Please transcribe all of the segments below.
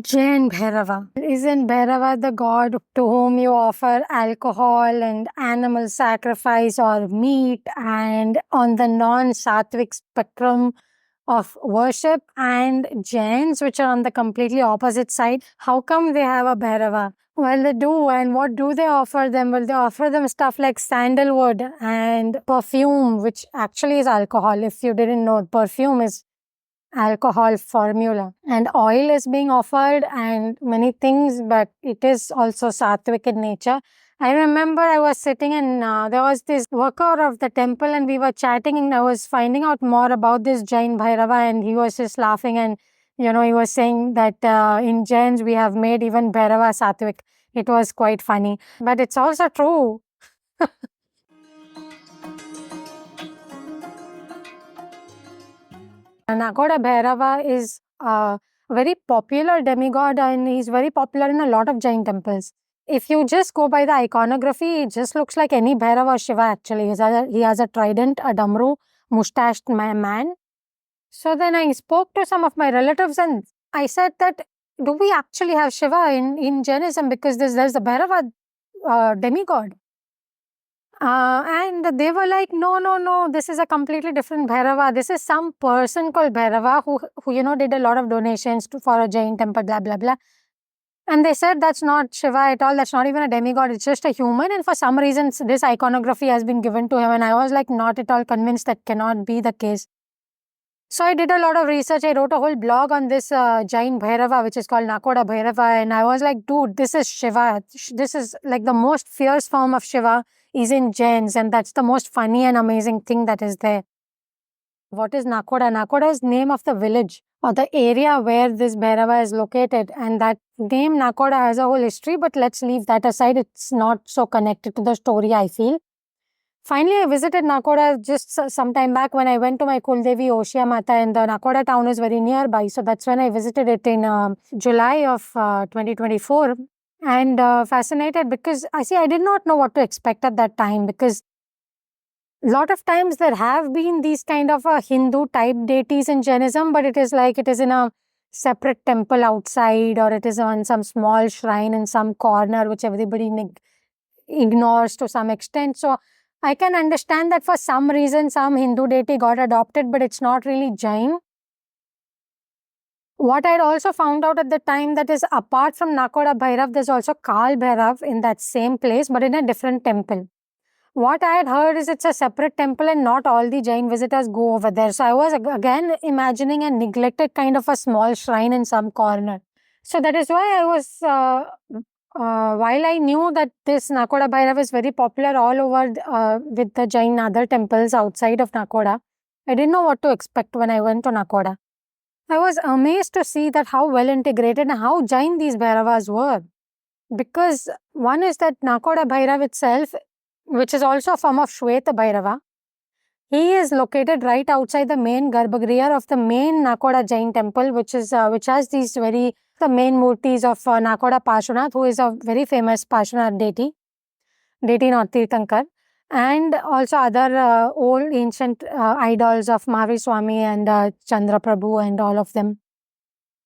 Jain Bhairava. Isn't Bhairava the god to whom you offer alcohol and animal sacrifice or meat, and on the non-sattvic spectrum of worship, and Jains, which are on the completely opposite side? How come they have a Bhairava? Well, they do. And what do they offer them? Well, they offer them stuff like sandalwood and perfume, which actually is alcohol. If you didn't know, perfume is alcohol formula, and oil is being offered and many things, but it is also sattvic in nature. I remember I was sitting and there was this worker of the temple and we were chatting and I was finding out more about this Jain Bhairava, and he was just laughing, and he was saying that in Jains we have made even Bhairava sattvic. It was quite funny, but it's also true. Nagoda Bhairava is a very popular demigod and he's very popular in a lot of Jain temples. If you just go by the iconography, it just looks like any Bhairava or Shiva actually. He has a trident, a damru, mustached man. So then I spoke to some of my relatives and I said that, do we actually have Shiva in Jainism? Because there's the Bhairava demigod. And they were like, no, this is a completely different Bhairava. This is some person called Bhairava who did a lot of donations for a Jain temple, blah, blah, blah. And they said that's not Shiva at all. That's not even a demigod. It's just a human. And for some reasons, this iconography has been given to him. And I was like, not at all convinced that cannot be the case. So I did a lot of research. I wrote a whole blog on this Jain Bhairava, which is called Nakoda Bhairava. And I was like, dude, this is Shiva. This is like the most fierce form of Shiva is in Jains. And that's the most funny and amazing thing that is there. What is Nakoda? Nakoda is name of the village or the area where this Bhairava is located. And that name Nakoda has a whole history, but let's leave that aside. It's not so connected to the story, I feel. Finally, I visited Nakoda just some time back when I went to my Kuldevi Oshia Mata, and the Nakoda town is very nearby. So that's when I visited it in July of 2024. And fascinated because I did not know what to expect at that time, because a lot of times there have been these kind of Hindu type deities in Jainism, but it is in a separate temple outside, or it is on some small shrine in some corner which everybody ignores to some extent. So I can understand that for some reason some Hindu deity got adopted, but it's not really Jain. What I had also found out at the time, that is, apart from Nakoda Bhairav, there's also Kal Bhairav in that same place, but in a different temple. What I had heard is it's a separate temple and not all the Jain visitors go over there. So I was again imagining a neglected kind of a small shrine in some corner. So that is why I was while I knew that this Nakoda Bhairav is very popular all over with the Jain other temples outside of Nakoda, I didn't know what to expect when I went to Nakoda. I was amazed to see that how well integrated and how Jain these Bhairavas were. Because one is that Nakoda Bhairav itself, which is also a form of Shweta Bhairava, he is located right outside the main Garbhagriha of the main Nakoda Jain temple, which has these the main murtis of Nakoda Parshvanath, who is a very famous Parshvanath deity not Tirthankar, and also other old ancient idols of Mahavir Swami and Chandra Prabhu and all of them,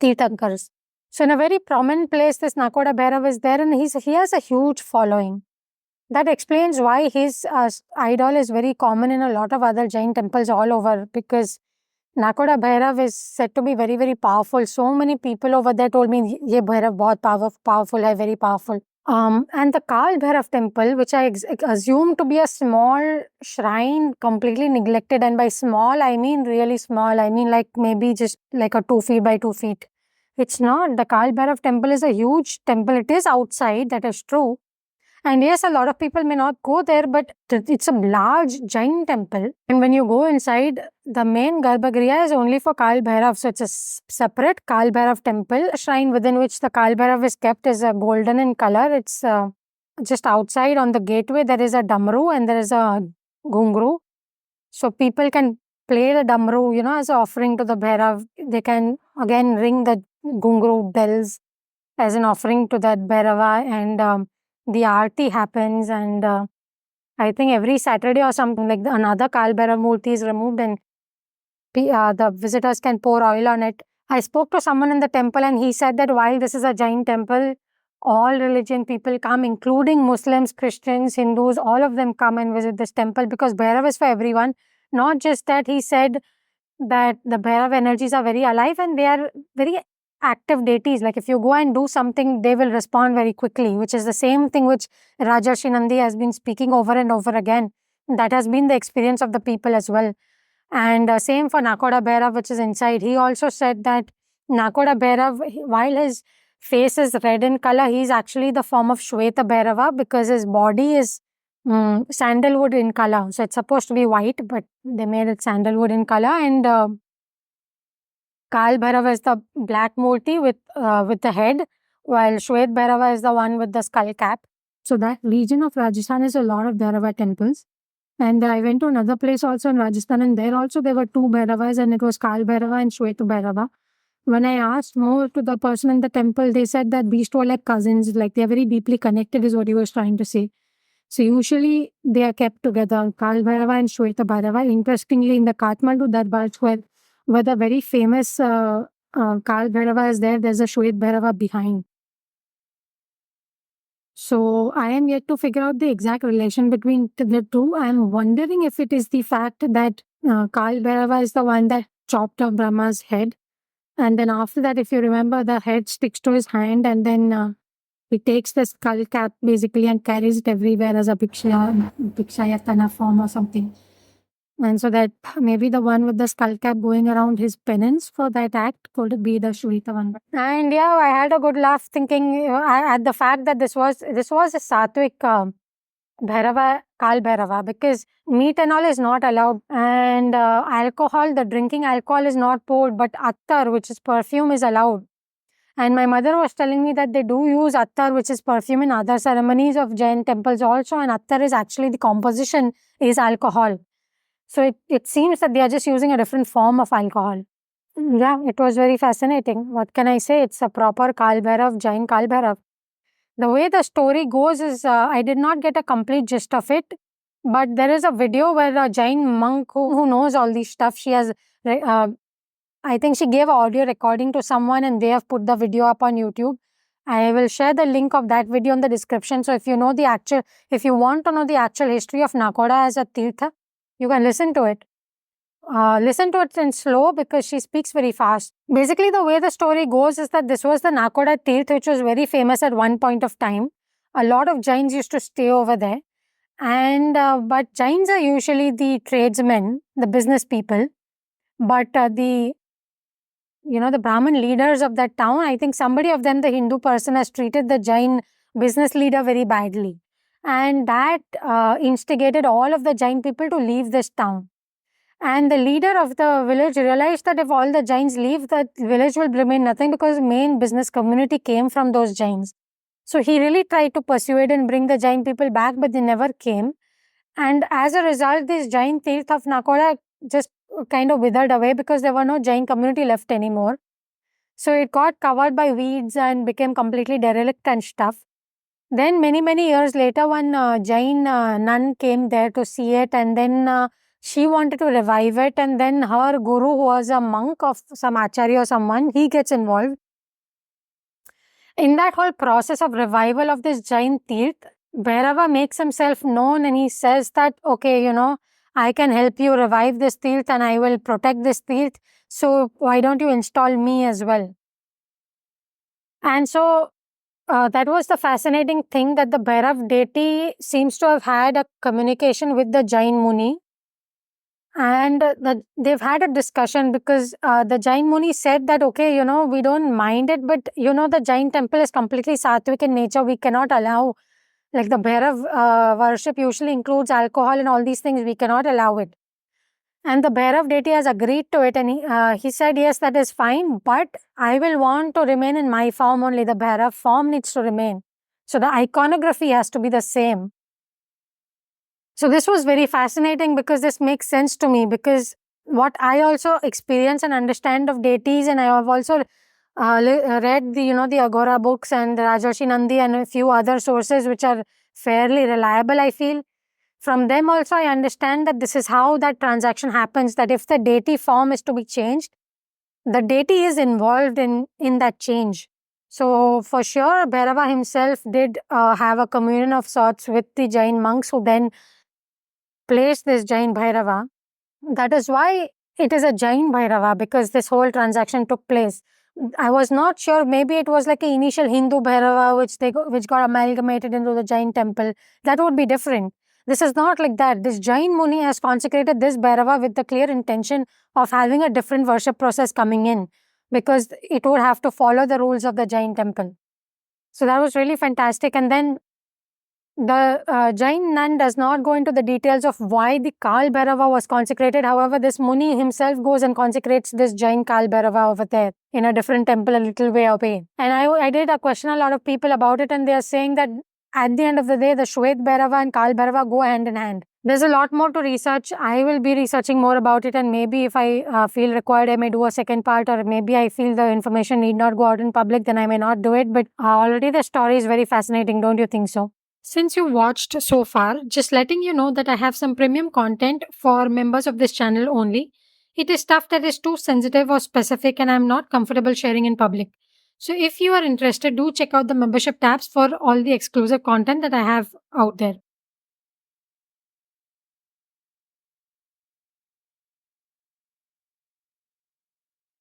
Tirthankars. So in a very prominent place, this Nakoda Bhairav is there, and he has a huge following. That explains why his idol is very common in a lot of other Jain temples all over, because Nakoda Bhairav is said to be very, very powerful. So many people over there told me, ye Bhairav bahut powerful hai, very powerful. And the Kal Bhairav temple, which I assume to be a small shrine, completely neglected, and by small, I mean really small. I mean like maybe just like a 2 feet by 2 feet. It's not. The Kal Bhairav temple is a huge temple. It is outside, that is true. And yes, a lot of people may not go there, but it's a large Jain temple. And when you go inside, the main Garbhagriha is only for Kal Bhairav. So it's a separate Kal Bhairav temple. A shrine within which the Kal Bhairav is kept is golden in color. It's just outside on the gateway. There is a damru and there is a gungru. So people can play the damru, as an offering to the Bhairav. They can again ring the gungru bells as an offering to that Bhairava, and the aarti happens, and I think every Saturday or something, like another Kal Bhairav Murti is removed and the visitors can pour oil on it I spoke to someone in the temple and he said that while this is a Jain temple, all religion people come, including Muslims, Christians, Hindus, all of them come and visit this temple because Bhairav is for everyone. Not just that, he said that the Bhairav energies are very alive and they are very active deities. Like if you go and do something, they will respond very quickly, which is the same thing which Rajarshi Nandi has been speaking over and over again. That has been the experience of the people as well. And same for Nakoda Bhairav, which is inside. He also said that Nakoda Bhairav, while his face is red in color, he is actually the form of Shweta Bhairava because his body is sandalwood in color. So it's supposed to be white, but they made it sandalwood in color. And Kal Bhairava is the black Murti with the head, while Shwet Bhairava is the one with the skull cap. So that region of Rajasthan is a lot of Bhairava temples. And I went to another place also in Rajasthan, and there also there were two Bhairavas, and it was Kal Bhairava and Shweta Bhairava. When I asked more to the person in the temple, they said that these two are like cousins, like they are very deeply connected, is what he was trying to say. So usually they are kept together, Kal Bhairava and Shweta Bhairava. Interestingly, in the Kathmandu Darbar Square, where the very famous Kal Bhairava is there, there's a Shwet Bhairava behind. So I am yet to figure out the exact relation between the two. I am wondering if it is the fact that Kal Bhairava is the one that chopped off Brahma's head. And then after that, if you remember, the head sticks to his hand and then he takes the skull cap basically and carries it everywhere as a Bhikshayatana form or something. And so that maybe the one with the skull cap going around his penance for that act could be the Shweta one. And yeah, I had a good laugh thinking at the fact that this was a Sattvic Bhairava, Kal Bhairava, because meat and all is not allowed, and alcohol, the drinking alcohol is not poured, but attar, which is perfume, is allowed. And my mother was telling me that they do use attar, which is perfume, in other ceremonies of Jain temples also, and attar is actually the composition is alcohol. So it seems that they are just using a different form of alcohol. Yeah, it was very fascinating. What can I say? It's a proper Kal Bhairav, Jain Kal Bhairav. The way the story goes is, I did not get a complete gist of it, but there is a video where a Jain monk who knows all these stuff, she has, I think she gave audio recording to someone and they have put the video up on YouTube. I will share the link of that video in the description. So if you want to know the actual history of Nakoda as a Tirtha, you can listen to it. Listen to it in slow because she speaks very fast. Basically, the way the story goes is that this was the Nakoda Tirth, which was very famous at one point of time. A lot of Jains used to stay over there. And but Jains are usually the tradesmen, the business people. But the Brahmin leaders of that town, I think somebody of them, the Hindu person, has treated the Jain business leader very badly. And that instigated all of the Jain people to leave this town. And the leader of the village realized that if all the Jains leave, the village will remain nothing because main business community came from those Jains. So he really tried to persuade and bring the Jain people back, but they never came. And as a result, this Jain Tirth of Nakoda just kind of withered away because there were no Jain community left anymore. So it got covered by weeds and became completely derelict and stuff. Then many years later, one Jain nun came there to see it, and then she wanted to revive it, and then her guru, who was a monk of some acharya or someone, he gets involved. In that whole process of revival of this Jain Tirth, Bhairava makes himself known and he says that, okay, I can help you revive this Tirth and I will protect this Tirth. So why don't you install me as well? And so that was the fascinating thing, that the Bhairav deity seems to have had a communication with the Jain Muni. And they've had a discussion because the Jain Muni said that, okay, we don't mind it, but the Jain temple is completely sattvic in nature. We cannot allow, like the Bhairav worship usually includes alcohol and all these things. We cannot allow it. And the Bhairav deity has agreed to it, and he said, yes, that is fine, but I will want to remain in my form only. The Bhairav form needs to remain. So the iconography has to be the same. So this was very fascinating because this makes sense to me, because what I also experience and understand of deities, and I have also read the Agora books and Rajarshi Nandi and a few other sources which are fairly reliable, I feel. From them also I understand that this is how that transaction happens, that if the deity form is to be changed, the deity is involved in that change. So for sure, Bhairava himself did have a communion of sorts with the Jain monks who then placed this Jain Bhairava. That is why it is a Jain Bhairava, because this whole transaction took place. I was not sure. Maybe it was like an initial Hindu Bhairava which got amalgamated into the Jain temple. That would be different. This is not like that. This Jain Muni has consecrated this Bhairava with the clear intention of having a different worship process coming in, because it would have to follow the rules of the Jain temple. So that was really fantastic. And then the Jain nun does not go into the details of why the Kal Bhairava was consecrated. However, this Muni himself goes and consecrates this Jain Kal Bhairava over there in a different temple a little way away. And I did question a lot of people about it, and they are saying that at the end of the day, the Shwet Bhairava and Kal Bhairava go hand in hand. There's a lot more to research. I will be researching more about it, and maybe if I feel required, I may do a second part, or maybe I feel the information need not go out in public, then I may not do it. But already the story is very fascinating, don't you think so? Since you watched so far, just letting you know that I have some premium content for members of this channel only. It is stuff that is too sensitive or specific and I'm not comfortable sharing in public. So if you are interested, do check out the membership tabs for all the exclusive content that I have out there.